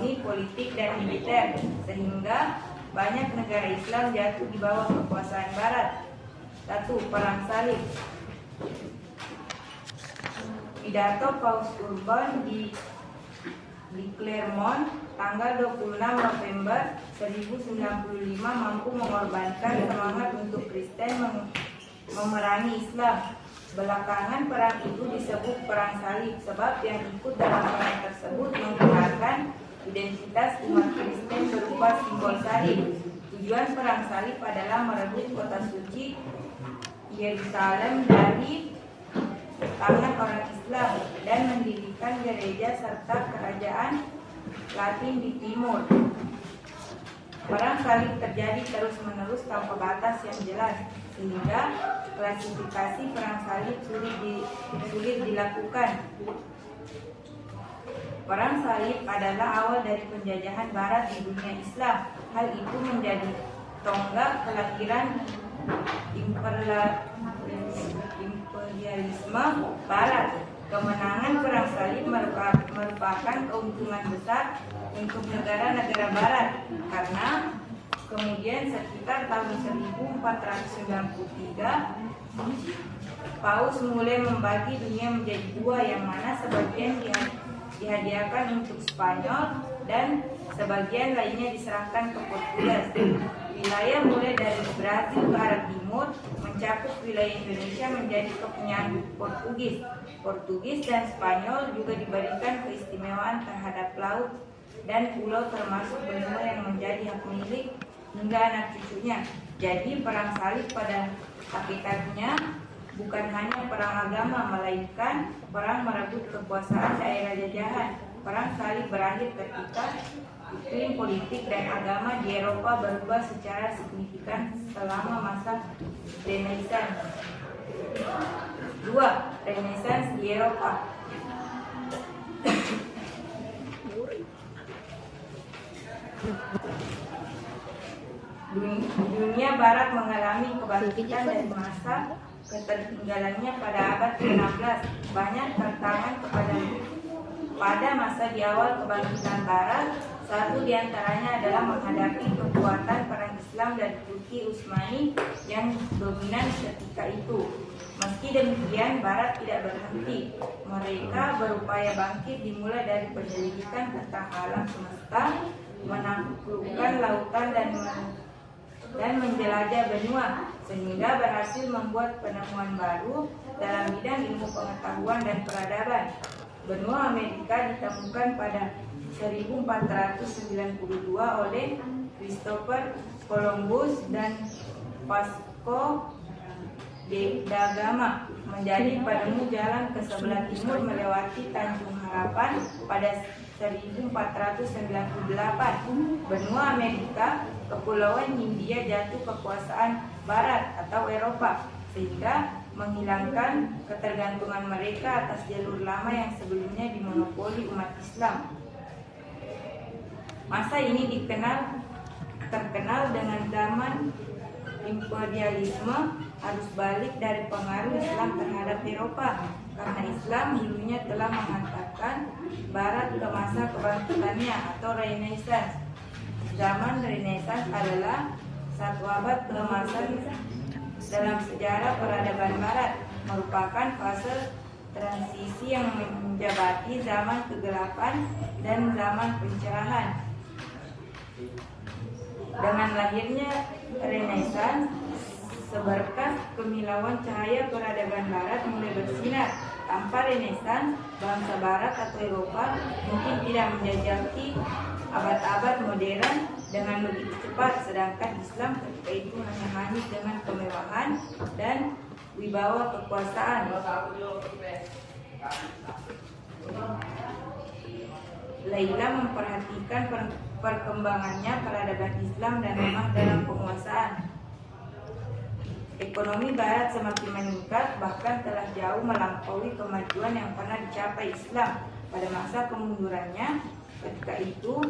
ekonomi, politik, dan militer, sehingga banyak negara Islam jatuh di bawah kekuasaan Barat. 1. Perang Salib. Pidato Paus Urban di Clermont tanggal 26 November 1095 mampu mengorbankan semangat untuk Kristen memerangi Islam. Belakangan perang itu disebut Perang Salib sebab yang ikut dalam perang tersebut menggunakan identitas umat Kristen berupa simbol salib. Tujuan Perang Salib adalah merebut kota suci Yerusalem dari tangan orang Islam dan mendirikan gereja serta kerajaan Latin di timur. Perang Salib terjadi terus-menerus tanpa batas yang jelas, sehingga klasifikasi Perang Salib sulit dilakukan. Perang Salib adalah awal dari penjajahan Barat di dunia Islam. Hal itu menjadi tonggak kelahiran imperialisme Barat. Kemenangan Perang Salib merupakan keuntungan besar untuk negara-negara Barat karena kemudian sekitar tahun 1493 Paus mulai membagi dunia menjadi dua, yang mana sebagian dihadiahkan untuk Spanyol dan sebagian lainnya diserahkan ke Portugis. Wilayah mulai dari Brazil ke arah timur mencakup wilayah Indonesia menjadi kepunyaan Portugis. Portugis dan Spanyol juga diberikan keistimewaan terhadap laut dan pulau termasuk benua yang menjadi hak milik hingga anak cucunya. Jadi Perang Salib pada hakikatnya bukan hanya perang agama, melainkan perang merebut kekuasaan daerah jajahan. Perang Salib berakhir ketika iklim politik dan agama di Eropa berubah secara signifikan selama masa Renaissance. 2. Renaissance di Eropa. Dunia Barat mengalami kebangkitan dari masa ketertinggalannya pada abad ke-16. Banyak tantangan pada masa di awal kebangkitan Barat. Satu diantaranya adalah menghadapi kekuatan perang Islam dari Turki Utsmani yang dominan ketika itu. Meski demikian, Barat tidak berhenti. Mereka berupaya bangkit dimulai dari penyelidikan tentang alam semesta, menaklukkan lautan dan menjelajah benua, sehingga berhasil membuat penemuan baru dalam bidang ilmu pengetahuan dan peradaban. Benua Amerika ditemukan pada 1492 oleh Christopher Columbus dan Vasco da Gama, menjadi penemu jalan ke sebelah timur melewati Tanjung Harapan pada 1498. Benua Amerika, Kepulauan Hindia jatuh kekuasaan Barat atau Eropa, sehingga menghilangkan ketergantungan mereka atas jalur lama yang sebelumnya dimonopoli umat Islam. Masa ini terkenal dengan zaman imperialisme arus balik dari pengaruh Islam terhadap Eropa, karena Islam dulunya telah menghantarkan Barat ke masa kebangkitannya atau Renaissance. Zaman Renaissance adalah satu abad keemasan dalam sejarah peradaban Barat, merupakan fase transisi yang menjabati zaman kegelapan dan zaman pencerahan. Dengan lahirnya Renaissance, seberkas kemilauan cahaya peradaban Barat mulai bersinar. Tanpa Renaissance, bangsa Barat atau Eropa mungkin tidak menjajaki abad-abad modern dengan begitu cepat, sedangkan Islam ketika itu hanya hanyut dengan kemewahan dan wibawa kekuasaan. Laila memperhatikan perkembangannya peradaban Islam dan lemah dalam penguasaan. Ekonomi Barat semakin meningkat, bahkan telah jauh melampaui kemajuan yang pernah dicapai Islam pada masa kemundurannya. Ketika itu,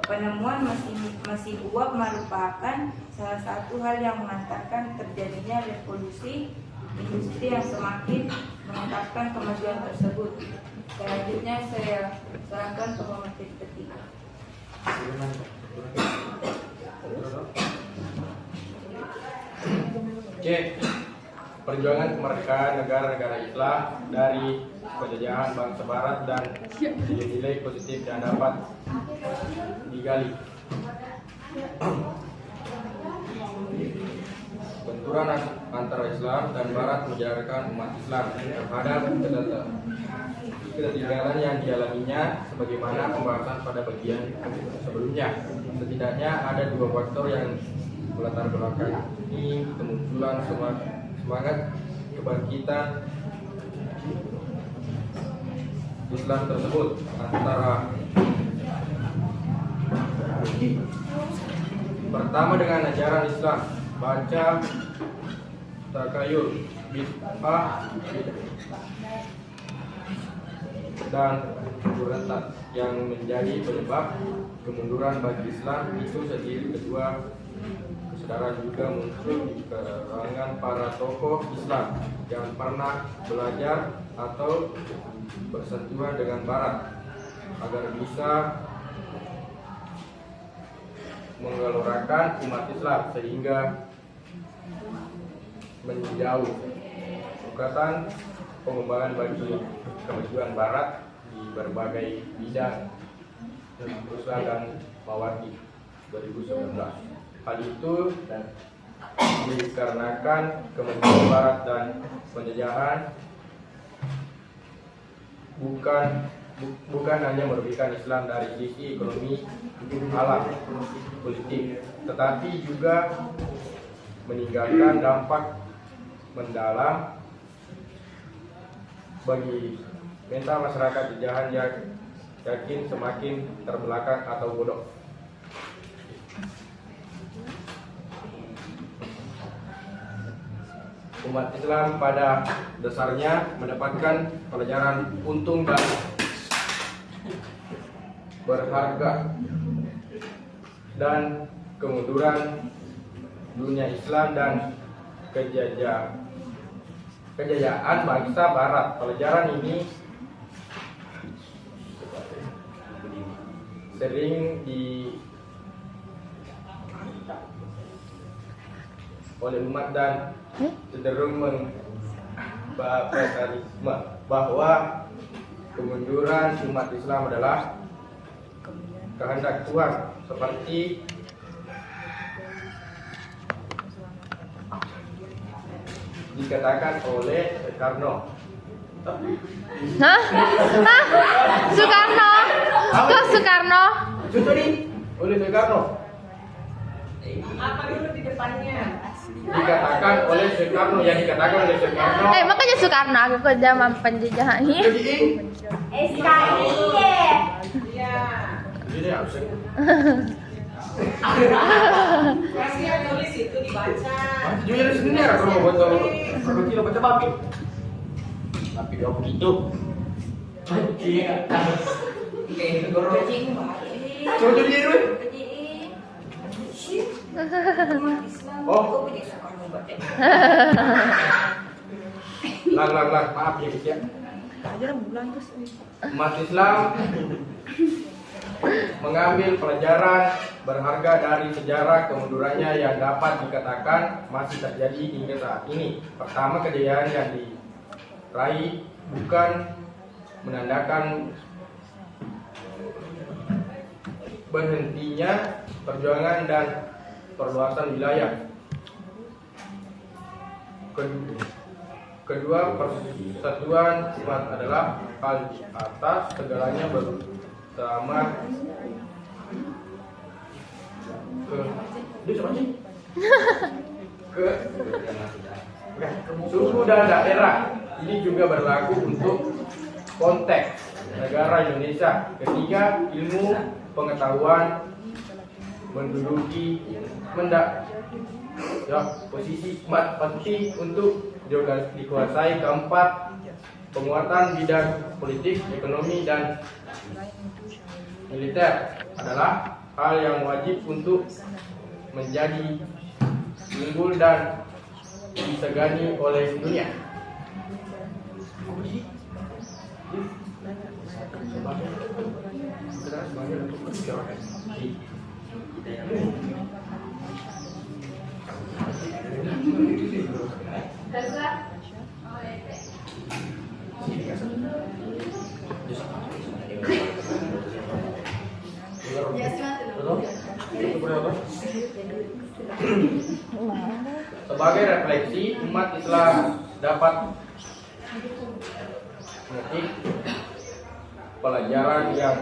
penemuan mesin uap merupakan salah satu hal yang mengantarkan terjadinya revolusi industri yang semakin mengungkapkan kemajuan tersebut. Selanjutnya saya serahkan ke pemateri ketiga. C. Perjuangan kemerdekaan negara-negara Islam dari penjajahan bangsa Barat dan nilai-nilai positif yang dapat digali. Benturan antara Islam dan Barat menjadikan umat Islam terhadap ketertinggalan yang dialaminya, sebagaimana pembahasan pada bagian sebelumnya. Setidaknya ada dua faktor yang melatar belakangi kemunculan semangat kebangkitan Islam tersebut. Antara pertama dengan ajaran Islam, baca takayul, bid'ah dan berentak yang menjadi penyebab kemunduran bagi Islam itu sendiri. Kedua, kesadaran juga muncul di kalangan para tokoh Islam yang pernah belajar atau bersentuhan dengan Barat agar bisa menggelorakan umat Islam sehingga menjauh ukatan pengembangan bagi kemajuan Barat di berbagai bidang Islam dan Mawardi 2019. Hal itu dikarenakan kemajuan Barat dan penjajahan bukan hanya merugikan Islam dari sisi ekonomi, alam, politik, tetapi juga meninggalkan dampak mendalam bagi mental masyarakat jajahan yang yakin semakin terbelakang atau bodoh. Umat Islam pada dasarnya mendapatkan pelajaran untung dan berharga dan kemunduran dunia Islam dan kejayaan bangsa Barat. Pelajaran ini sering oleh umat dan cenderung membahasarisme bahwa kemunduran umat Islam adalah kehendak Tuhan, seperti dikatakan oleh Soekarno. Soekarno? Kok Soekarno? Oleh Soekarno. Apa dulu di depannya? Dikatakan oleh Soekarno, yang dikatakan oleh Soekarno. Makanya Soekarno aku ke zaman penjajahan ini. SKI. Iya. Jadi absen. Pasti yang nulis itu dibaca. Jujur sendiri ya kalau mau baca kilo baca babi. Tapi dia begitu. Iya. Oke, guru. Coba jadi dulu. Oh. Lang, maaf ya guys ya. Umat Islam mengambil pelajaran berharga dari sejarah kemundurannya yang dapat dikatakan masih terjadi hingga saat ini. Pertama, kejayaan yang diraih bukan menandakan berhentinya perjuangan dan perluasan wilayah. Kedua, persatuan umat adalah hal atas segalanya bersama ke suku dan daerah. Ini juga berlaku untuk konteks negara Indonesia. Ketiga, ilmu pengetahuan menduduki posisi penting untuk dikuasai. Keempat, penguatan bidang politik, ekonomi, dan militer adalah hal yang wajib untuk menjadi unggul dan disegani oleh dunia. Sebagai refleksi, umat Islam dapat memetik pelajaran yang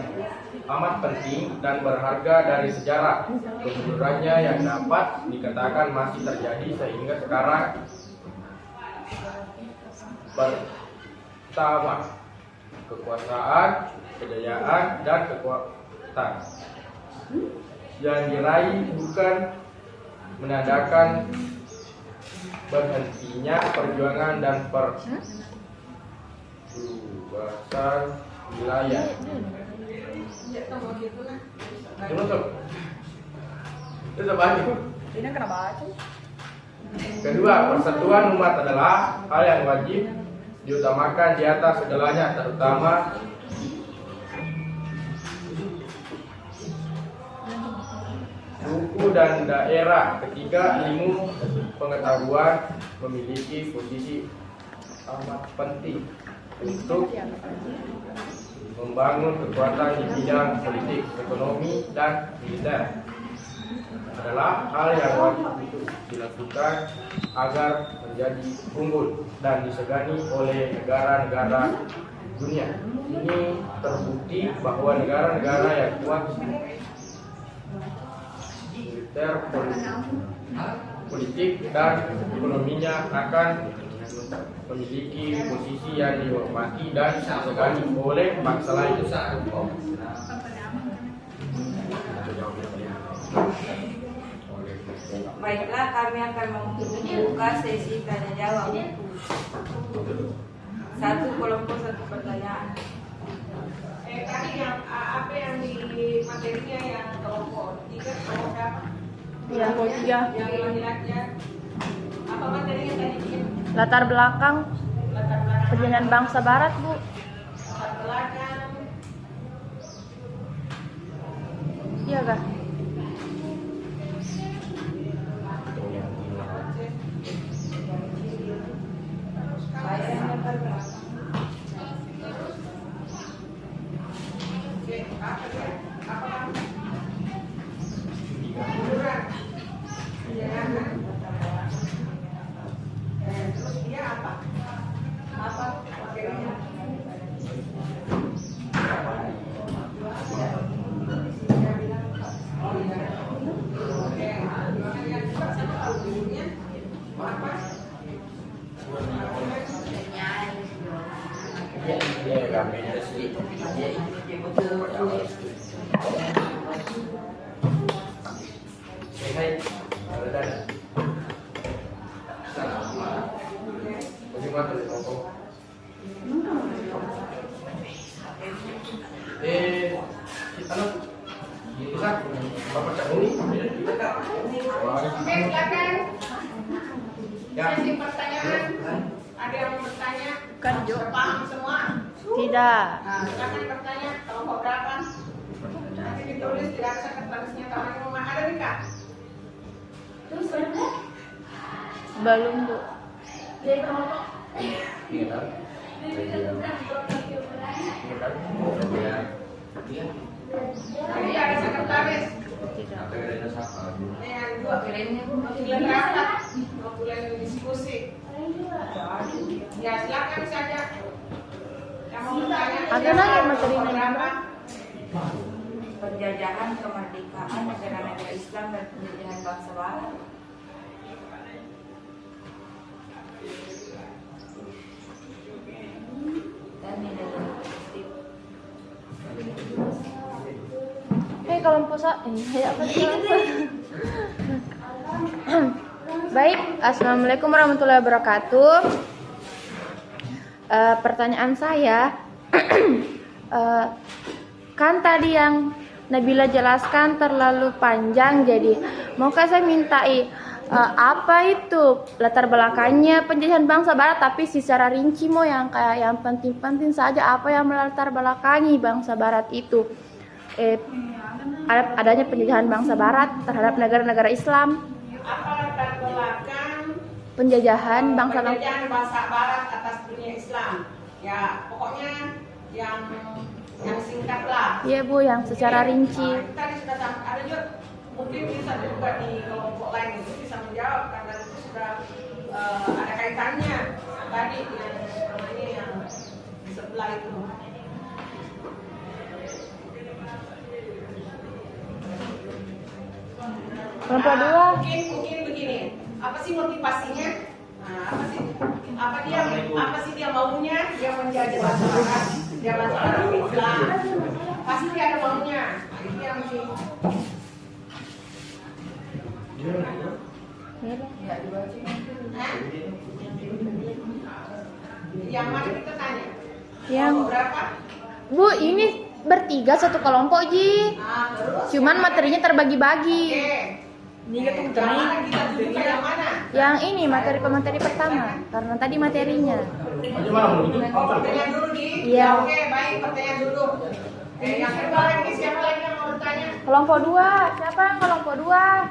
amat penting dan berharga dari sejarah kemundurannya yang dapat dikatakan masih terjadi sehingga sekarang. Pertama, kekuasaan, kejayaan, dan kekuatan yang diraih bukan menandakan berhentinya perjuangan dan perluasan wilayah. Kedua, persatuan umat adalah hal yang wajib diutamakan di atas segalanya, terutama suku dan daerah. Ketiga, ilmu pengetahuan memiliki posisi amat penting untuk membangun kekuatan di bidang politik, ekonomi, dan militer. Adalah hal yang wajib untuk dilakukan agar menjadi unggul dan disegani oleh negara-negara dunia. Ini terbukti bahwa negara-negara yang kuat militer, politik, dan ekonominya akan memiliki posisi yang dihormati dan disegani oleh bangsa lain. Baiklah, kami akan membuka sesi tanya jawab. Satu kelompok satu pertanyaan. Tadi yang apa yang di materinya yang kelompok 3 kelompok berapa? Iya, kelompok 3. Yang laki-laki apa materinya tadi? Latar belakang Latar belakang perjalanan bangsa Barat, Bu. latar belakang Iya kah? terus dia apa materinya? Silakan. Sesi pertanyaan. Ada yang mau bertanya? Kan, Jo. Paham semua? Tidak. Nah, silakan bertanya. Kelompok berapa? Nanti ditulis tidak ada sekretarisnya taman rumah. Ada nih Kak? Terus berapa? Belum, Bu. Dari kelompok? Jadi ada sekretaris. Tidak. Yang dua bulan rapat, 2 bulan diskusi. Ya silakan saja. Yang mau bertanya. Ada lagi materinya berapa? Penjajahan kemerdekaan negara-negara Islam dan penjajahan bangsa Barat. Dan nilai positif. Kelompok apa sih? Baik, assalamualaikum warahmatullahi wabarakatuh. Pertanyaan saya, kan tadi yang Nabila jelaskan terlalu panjang, jadi maukah saya mintai Apa itu latar belakangnya penjajahan bangsa Barat, tapi secara rinci Mo, yang kayak yang penting-penting saja apa yang melatar belakangi bangsa Barat itu. Adanya penjajahan bangsa Barat terhadap negara-negara Islam. Apa latar belakang Penjajahan bangsa Barat atas dunia Islam? Ya, pokoknya yang singkat lah. Iya Bu, yang secara rinci. Tadi sudah ada juga, mungkin bisa juga di kelompok lain itu bisa menjawab karena itu sudah ada kaitannya tadi yang namanya yang di sebelah itu. Kelompok dua. Mungkin begini. Apa sih motivasinya? Nah, apa sih dia maunya? Dia menjadi masyarakat, dia masyarakat Islam. Pasti dia ada maunya. Nah, itu yang mesti. Hah? Yang mana kita tanya? Yang Berapa? Bu, ini bertiga satu kelompok Ji. Nah, terus? Cuman materinya terbagi-bagi. Oke. Yang mana kita tunjukkan yang mana? Yang ini materi pertama, karena tadi materinya. Pertanyaan dulu di. Iya. Oke, baik, pertanyaan dulu. Yang kedua lagi, siapa lagi yang mau bertanya? Kelompok 2, siapa yang kelompok 2?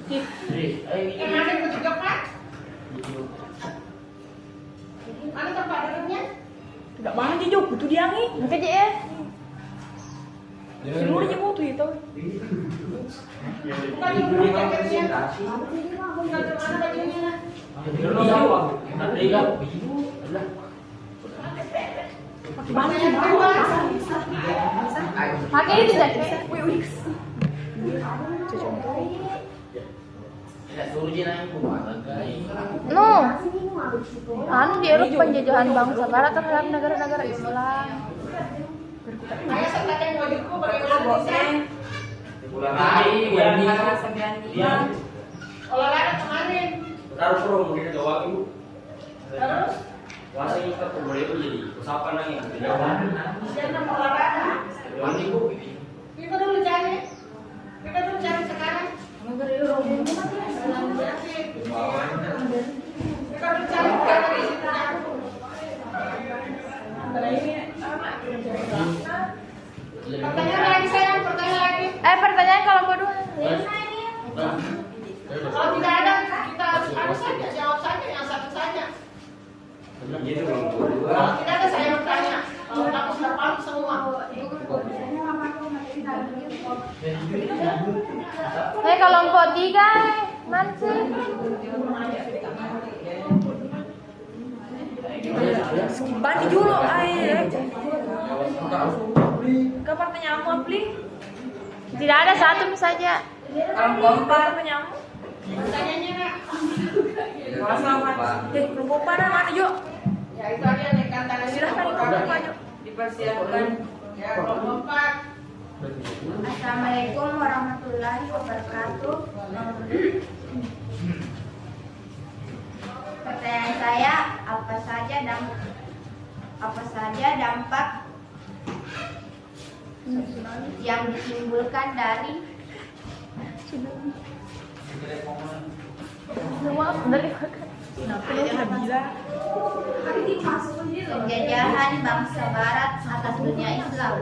Yang mana yang juga Pak? Mana tempat duduknya? Tidak mana dia jauh, butuh dia nih. Nanti Ji ya. Seluruh dia butuh itu. Bukan di dulu jaketnya. Bukan di mana bajunya? Pertanyaan kedua. Pakai itu jaket. No. Di Eropa penjajahan bangsa Barat terhadap negara-negara Islam. Saya setelahnya wajibku bagaimana bisa? Olahraga kemarin. Terus? Siapa mau olahraga? Kita dulu cari sekarang. Kita dulu cari sekarang di situ. Pertanyaan lagi sayang, pertanyaan lagi. Pertanyaan kelompok 2. Kalau tidak ada, kita harus saja jawab saja yang satu saja. Kalau tidak ada saya bertanya. Kalau kamu sudah paham semua. Kelompok 3, mana sih? Bandi dulu, ke pertanyaanmu, Pli. Tidak ada, satu saja. Kelompok 4 pertanyaanmu. Pertanyaannya nak. Kelompok 4 mana, yuk? Ya itu aja nih kata Silahkan kelompok 4, yuk. Dipersiapkan. Ya kelompok 4. Assalamualaikum warahmatullahi wabarakatuh. Pertanyaan saya, apa saja dampak yang ditimbulkan dari penjajahan bangsa Barat atas dunia Islam?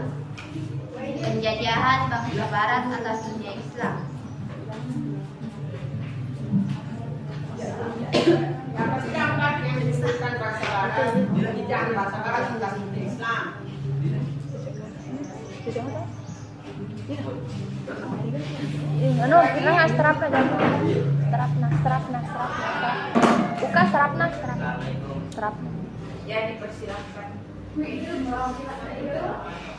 Penjajahan bangsa Barat atas dunia Islam. Apa sih dampak yang disebutkan bangsa Barat? Penjajahan bangsa Barat atas dunia Islam. Kita nggak strapna jangan. Strapna. Buka strapna. Ya, dipersilakan.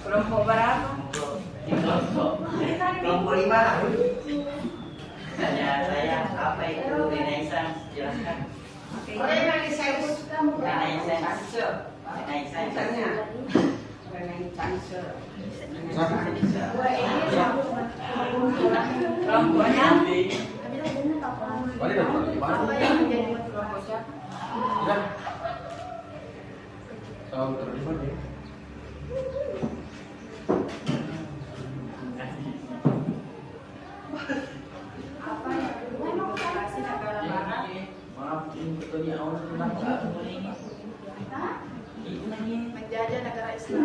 Kelompok berapa? Kelompok 5. Tanya saya apa itu Renaissance, jelaskan. Renaissance. Kelompoknya? Nah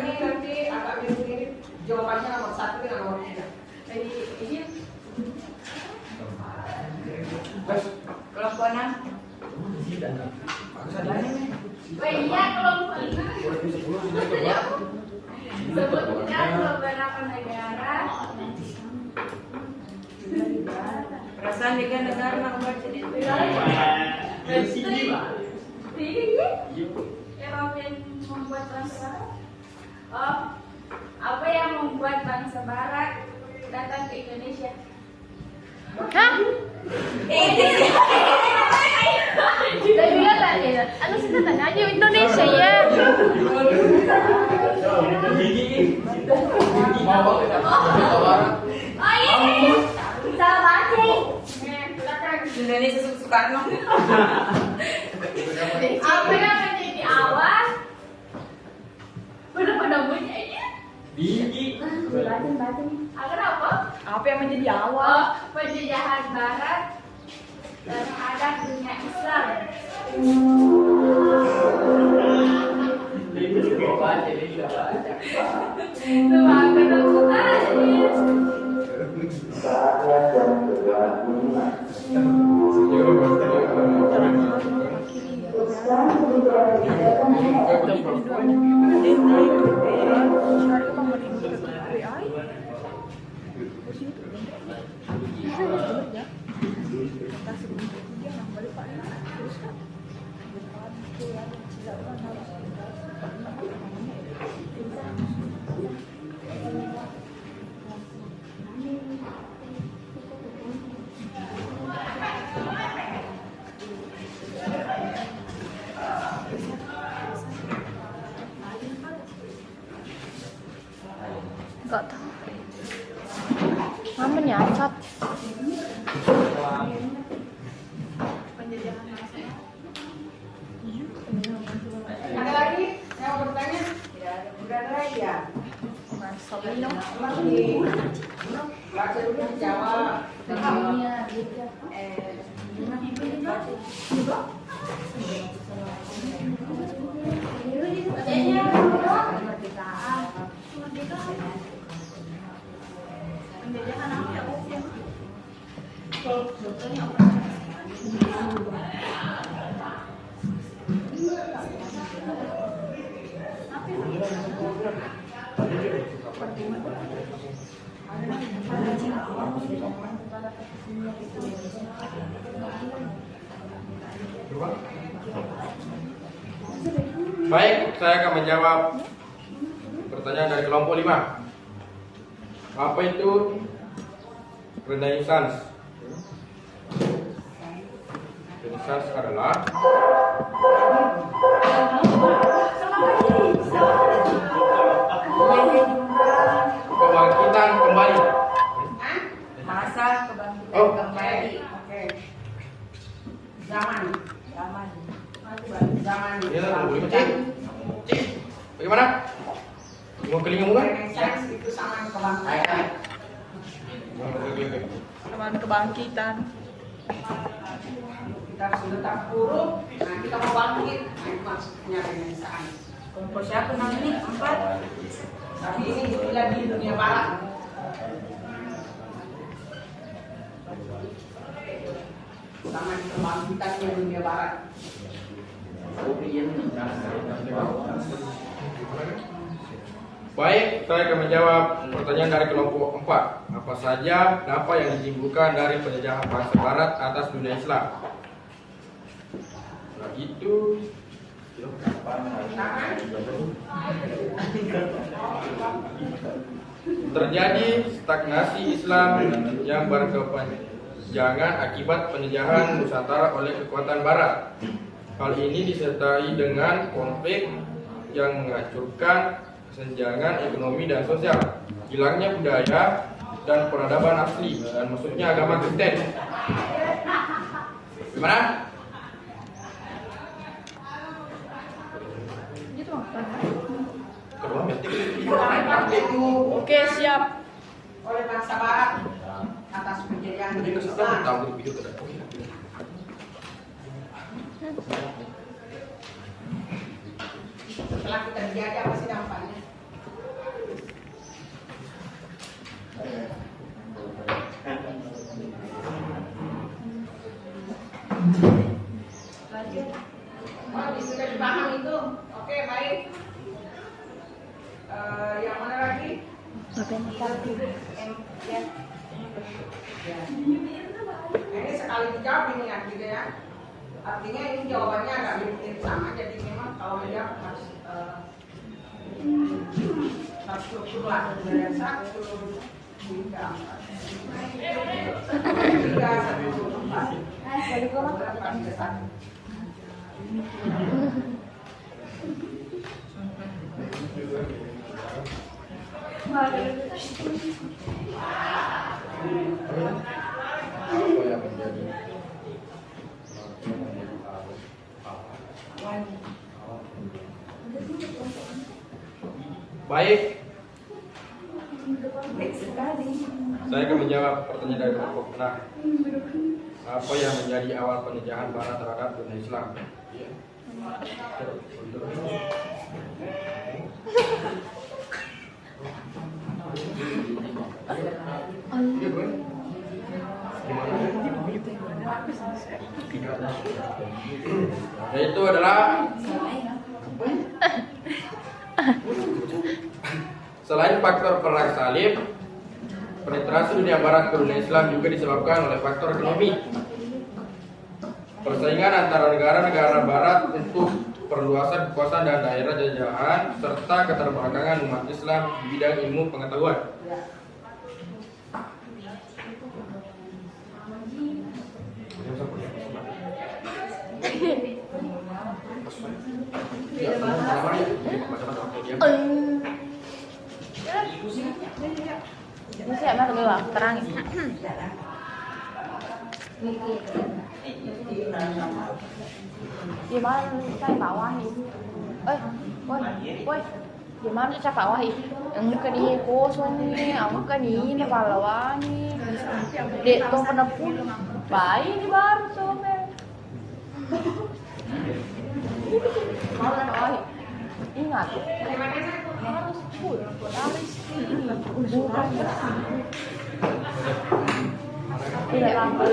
ini nanti agak mirip-mirip jawabannya nomor 1 dengan nomor 3. Jadi ini Kelompok 6. Iya, kelompok 6. Sebutkan beberapa negara. Perasaan dengan negara nak baca di Yang membuat bangsa Barat. Oh, apa yang membuat bangsa Barat datang ke Indonesia? Hah? Saya juga tanya. Anu kita tanya aja Indonesia ya. Oh iya. Salah baca. Indonesia Soekarno. Apa yang menjadi awal? Pada bunyi aja. Biji. Baca. Agar apa? Apa yang menjadi awal? Oh, penjajahan Barat terhadap dunia Islam. Itu apa Gak tahu. Mama nyasar. ada lagi yang mau bertanya? Tidak ada lagi ya. Lagi. Baca dulu jawab. Baik, saya akan menjawab pertanyaan dari kelompok 5. Apa itu Renaissance? Renaissance adalah kebangkitan kembali. Masa kebangkitan Oh. kembali. Oke. Zaman. Zaman. Zaman. Ini boleh Cik? Cik, bagaimana? Mau kelingamu kan? Renaissance itu sama kebangkitan. Zaman kebangkitan. Kita sudah tak buruk, nah kita mau bangkit. Nah, itu maksudnya Renaissance. Kelompok siapa namanya? 4. Tapi ini istilah di dunia barat. Zaman kebangkitan di dunia barat. Baik, saya akan menjawab pertanyaan dari kelompok 4. Apa saja dampak yang ditimbulkan dari penjajahan bangsa Barat atas dunia Islam? Nah, itu terjadi stagnasi Islam yang berkepanjangan akibat penjajahan Nusantara oleh kekuatan Barat. Hal ini disertai dengan konflik yang menghancurkan kesenjangan ekonomi dan sosial, hilangnya budaya dan peradaban asli, dan maksudnya agama Kristen. Gimana? Kedua Itu Oke, siap. oleh bangsa barat atas penjajahan Jadi Islam. kesukaan tahu video tidak? Setelah kita dijajah apa sih dampaknya? Oh, sudah dipaham itu. Oke, baik. Yang mana lagi? Ini sekali dijawab ini artinya ya. Artinya ini jawabannya agak mirip sama. Jadi memang kalau menjawab harus struktur lah dari 1, 3, 4. Apa yang menjadi baik? Baik sekali. Saya akan menjawab pertanyaan dari kelompok tengah. Apa yang menjadi awal penjajahan Barat terhadap dunia Islam? Yaitu adalah selain faktor perang salib, penetrasi dunia barat ke dunia Islam juga disebabkan oleh faktor ekonomi. Persaingan antara negara-negara barat untuk perluasan kekuasaan dan daerah jajahan serta keterbelakangan umat Islam di bidang ilmu pengetahuan. Ini siapa tuh bawah terangin. Gimana saya bawah itu? Woi, gimana saya bawah itu? Enggak nih, kosong nih, aku kan ini pahlawan nih. Dek, tuh penepul, bayi di baru somel. Mau bawah, ingat harus full dari sini, bukan tidak lama.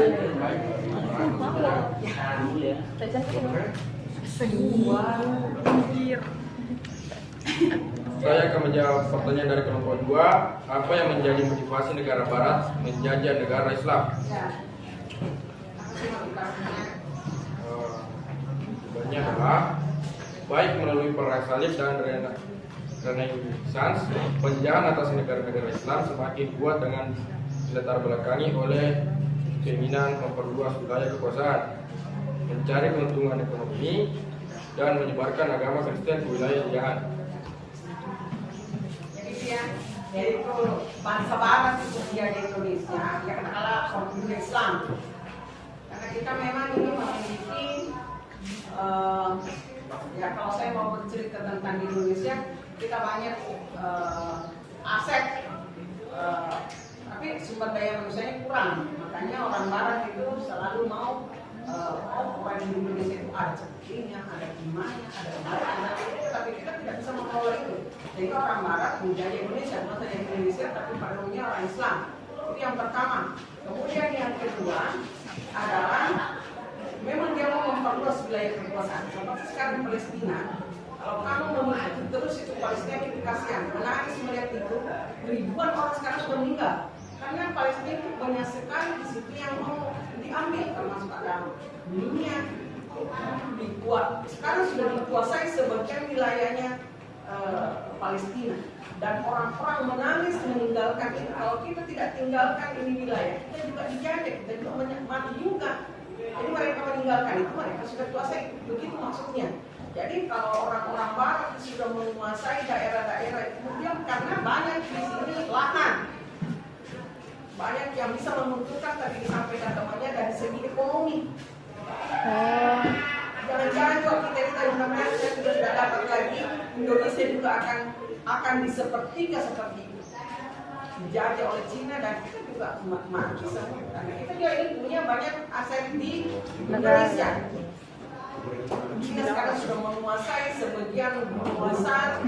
Saya akan menjawab pertanyaan dari kelompok 2. Apa yang menjadi motivasi negara barat menjajah negara Islam? Jawabannya adalah baik melalui perang salib dan Renaissance, penjajahan atas negara-negara Islam semakin kuat dengan dilatar belakangi oleh keinginan memperluas wilayah kekuasaan, mencari keuntungan ekonomi, dan menyebarkan agama Kristen ke wilayah jajahan. Jadi itu bangsa barat itu menjadi Indonesia, ya katakanlah dunia Islam. Karena kita memang ini memiliki ya kalau saya mau bercerita tentang Indonesia, kita banyak aset, tapi sumber daya manusianya kurang. Makanya orang barat itu selalu mau orang di Indonesia itu ada cekinya, ada gimana, ada mana, tapi kita tidak bisa mengelola itu. Jadi orang barat menjadi Indonesia, bukan saja Indonesia, tapi pada umumnya orang Islam. Itu yang pertama. Kemudian yang kedua adalah memang dia mau memperluas wilayah kekuasaan. Contoh sekarang di Palestina, kalau kamu mengikuti terus itu Palestina, kita kasihan. Menangis melihat itu, ribuan orang sekarang sudah meninggal. Karena Palestina itu banyak sekali di situ yang mau diambil, termasuk agama. Dunia dikuat. Sekarang sudah dikuasai sebagian wilayahnya Palestina. Dan orang-orang menangis meninggalkan ini. Kalau kita tidak tinggalkan ini wilayah, kita juga dijajah, kita juga mati juga. Jadi mereka meninggalkan itu, mereka sudah kuasai. Begitu maksudnya. Jadi kalau orang-orang barat sudah menguasai daerah-daerah itu, kemudian karena banyak di sini lahan, banyak yang bisa menguntungkan tadi disampaikan temannya dari segi ekonomi. Jangan-jangan juga kita mudah-mudahan saya sudah tidak dapat lagi, Indonesia juga akan disepertiga seperti itu, dijajah oleh Cina dan kita juga mati semua. Karena kita juga ini punya banyak aset di Indonesia. China sekarang sudah menguasai sebagian besar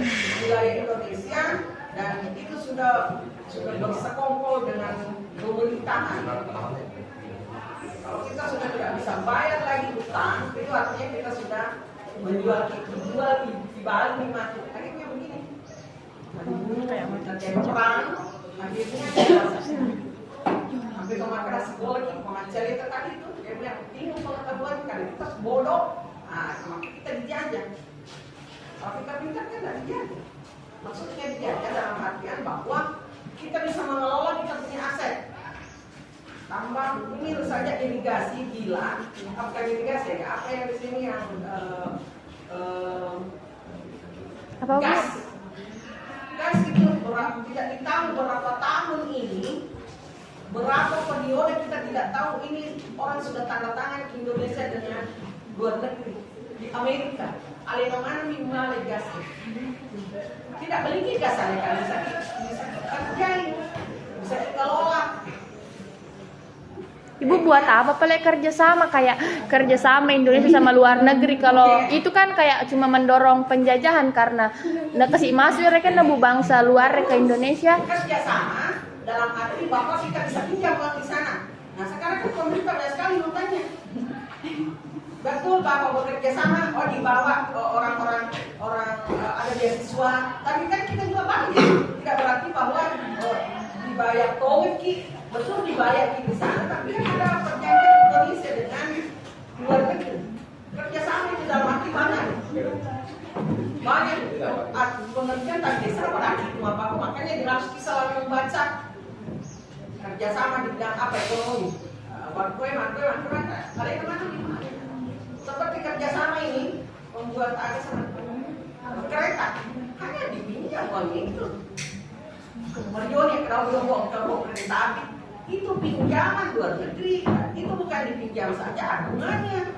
wilayah Indonesia dan itu sudah bersekongkol dengan pemerintahan. Kalau kita sudah tidak bisa bayar lagi utang, itu artinya kita sudah menjual di Bali mati. Akhirnya begini. Terjadi perang, akhirnya sampai ke Makassar psikologi, pengacara tadi itu dia bilang bingung pengetahuan karena kita bodoh, maka kita dijajah. Kalau kita pintar kan tidak dijajah. Maksudnya dijajah dalam artian bahwa kita bisa mengelola kita punya aset. Tambah ini saja irigasi gila, bukan irigasi ya, apa yang di sini yang gas itu tidak ditahu berapa tahun ini, berapa periode kita tidak tahu ini orang sudah tanda tangan Indonesia dengan luar negeri di Amerika. Alena mana minimal gas? Tidak beli gas saja kan bisa kerjain, bisa dikelola. Ibu buat apa pelek kerjasama kayak kerjasama Indonesia sama luar negeri kalau itu kan kayak cuma mendorong penjajahan karena nggak kasih masuk mereka nabu bangsa luar ke Indonesia. Kerjasama dalam arti bahwa kita bisa pinjam uang di sana. Nah sekarang kan pemerintah banyak sekali makanya betul bahwa bekerja sama, dibawa orang-orang ada beasiswa, tapi kan kita juga balik. Tidak berarti bahwa dibayar COVID betul dibayar di sana, tapi kan ada perjanjian Indonesia dengan luar negeri. Kerjasama itu dalam arti banyak pengertian tak bisa berarti cuma apa, makanya di Rasul selalu membaca kerjasama di bidang apa ekonomi, kalian kemana nih? Seperti kerjasama ini membuat ada kereta hanya dipinjam uang itu. Kemudian yang kalau kereta api itu pinjaman luar negeri, itu bukan dipinjam saja, ada bunganya.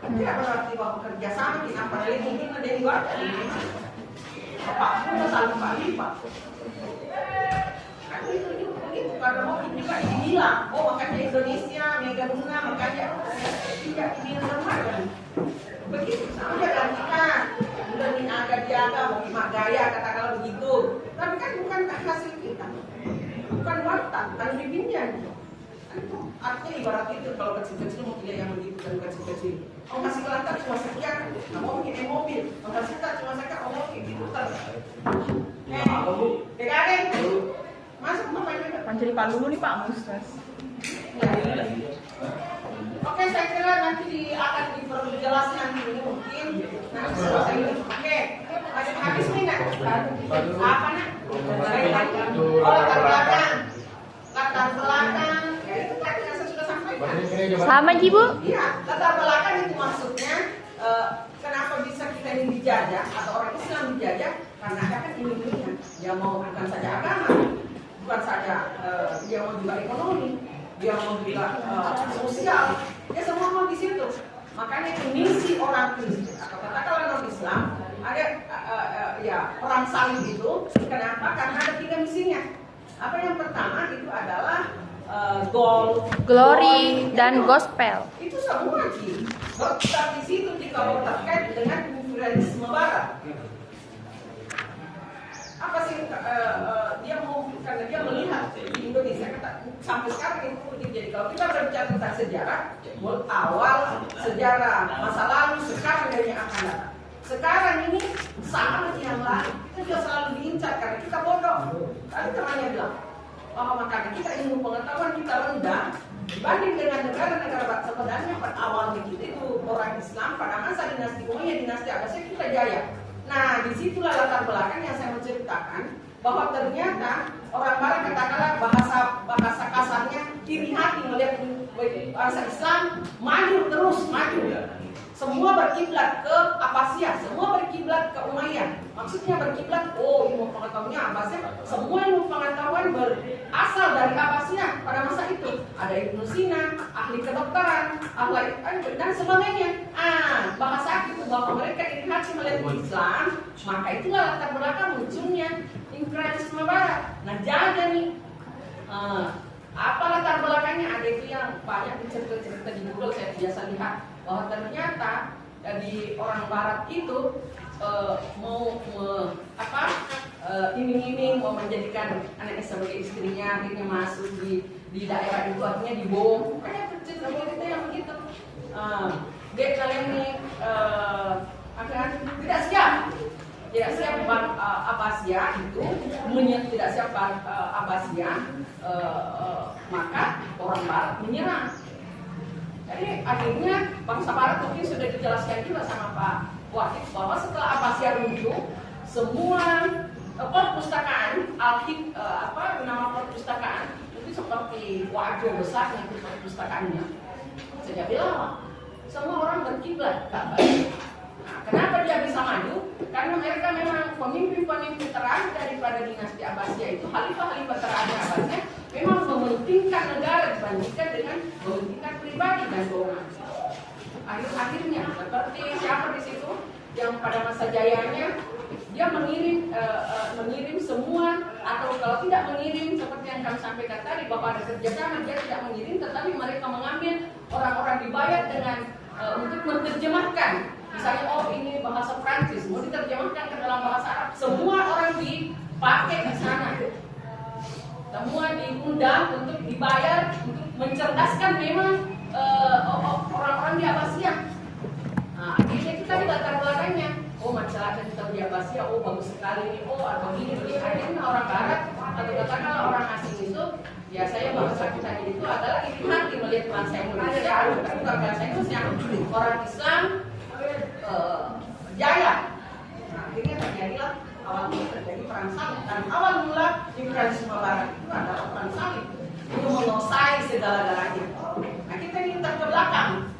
Tidak berarti bahwa kerjasama kita apalagi mungkin ada di luar negeri. Pak sudah selalu lipat. Itu karena mungkin juga dibilang, makanya Indonesia mega bunga, makanya tidak dibilang begitu. Sama dengan kita udah diaga mau gimana gaya katakanlah begitu, tapi kan bukan hasil kita, bukan watak, kan dipinjam. Artinya ibarat itu kalau kecil-kecil mau pilih yang begitu dan kecil-kecil. Kasih kelantar cuma sekian, mau bikin mobil, kasih tak cuma sekian, mau bikin gitu kan. Dekade, masuk mau main juga. Pancari Pak dulu nih Pak Mustas. Oke, saya kira nanti akan diperjelas nanti ini mungkin. Nanti selesai ini. Oke, masih habis nih nak? Apa nak? Latar belakang. Latar belakang. Ya itu tadi yang saya sudah sampaikan. Sama Ibu? Iya, latar belakang itu maksudnya kenapa bisa kita ini dijajah atau orang Islam dijajah karena ada kan ini dia mau bukan saja agama, bukan saja dia mau juga ekonomi, dia mau juga sosial, dia semua mau di situ. Makanya misi orang Kristen atau katakanlah non Islam ada perang salib itu. Kenapa? Karena ada 3 misinya. Apa yang pertama itu adalah Glory dan gospel. Itu semua sih. Tapi di situ jika terkait dengan imperialisme Barat. Apa sih dia mau karena dia melihat di Indonesia sampai sekarang itu begitu. Jadi kalau kita berbicara tentang sejarah, awal sejarah masa lalu, sekarang dan yang akan datang. Sekarang ini sama yang lain, kita juga selalu diincar karena kita bodoh. Tadi temannya bilang bahwa makanya kita ilmu pengetahuan kita rendah dibanding dengan negara-negara sebenarnya pada awalnya kita itu orang Islam pada masa dinasti Umayyah, dinasti Abbasiyah kita jaya. Nah, disitulah latar belakang yang saya menceritakan bahwa ternyata orang Barat katakanlah bahasa kasarnya iri hati melihat bangsa Islam maju terus maju. Semua berkiblat ke Abbasiyah, semua berkiblat ke Umayyah. Maksudnya berkiblat, ilmu pengetahuannya Abbasiyah. Semua ilmu pengetahuan berasal dari Abbasiyah pada masa itu. Ada Ibnu Sina, ahli kedokteran, ahli dan sebagainya. Bahasa itu bahwa mereka iri hati melihat Islam, maka itulah latar belakang munculnya imperialisme Barat. Nah, jaga nih. Apa latar belakangnya? Ada itu yang banyak cerita-cerita di Google saya biasa lihat bahwa ternyata dari orang Barat itu mau iming-iming mau menjadikan anaknya sebagai istrinya, akhirnya masuk di daerah itu, akhirnya dibom. Banyak cerita yang begitu. Dia kalian ini akan tidak siap Abbasiyah itu tidak siap Abbasiyah, maka orang Barat menyerang. Jadi akhirnya bangsa Barat mungkin sudah dijelaskan juga sama Pak Wahid bahwa setelah Abbasiyah runtuh, semua perpustakaan nama perpustakaan itu seperti wajah besar itu perpustakaannya. Sejak lama semua orang berkiblat ke Abbasiyah. Nah, kenapa dia bisa maju? Karena mereka memang pemimpin-pemimpin terakhir daripada dinasti Abbasiyah itu, khalifah-khalifah terakhir Abbasiyah memang mementingkan negara dibandingkan dengan mementingkan pribadi dan golongan. Akhirnya seperti siapa di situ yang pada masa jayanya dia mengirim semua, atau kalau tidak mengirim seperti yang kami sampaikan tadi bahwa ada kerjasama, dia tidak mengirim, tetapi mereka mengambil orang-orang dibayar dengan untuk menerjemahkan. Misalnya, ini bahasa Prancis mau diterjemahkan ke dalam bahasa Arab, semua orang dipakai di sana. Semua diundang untuk dibayar untuk mencerdaskan memang orang-orang di Abbasiyah. Nah, akhirnya kita di latar belakangnya, masyarakat kita di Abbasiyah, bagus sekali ini, atau ini. Akhirnya orang Barat atau katakanlah orang asing itu, ya saya bangsa kita itu adalah iri hati melihat bangsa Indonesia, bukan bangsa Indonesia, orang Islam jaya. Nah, akhirnya terjadilah awal mula terjadi perang salib, dan awal mula imperialisme Barat itu adalah perang salib untuk menguasai segala-galanya. Nah, kita ini terbelakang.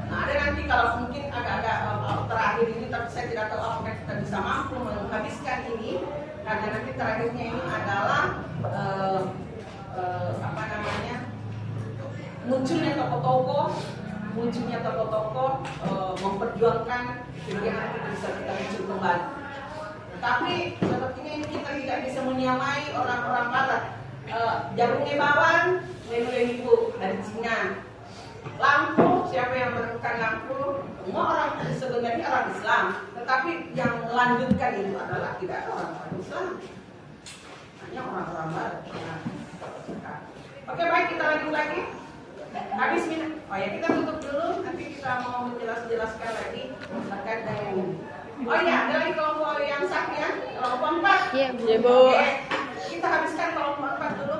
Nah, ada nanti kalau mungkin agak-agak terakhir ini, tapi saya tidak tahu apakah kita bisa mampu menghabiskan ini, karena nanti terakhirnya ini adalah munculnya tokoh-tokoh memperjuangkan sehingga nanti bisa kita muncul kembali. Tapi sepertinya ini kita tidak bisa menyamai orang-orang Barat. Jarumnya bawang, lenu-lenu dari Cina. Lampu, siapa yang menemukan lampu? Semua orang sebenarnya orang Islam, tetapi yang melanjutkan itu adalah tidak orang Islam, hanya orang-orang Barat. Oke, baik, kita lanjut lagi. Habis minum. Oh ya, kita tutup dulu. Nanti kita mau menjelaskan lagi terkait dengan ini. Oh iya, ada lagi kelompok yang satu ya, kelompok 4. Iya, Bu. Oke, kita habiskan kelompok 4 dulu.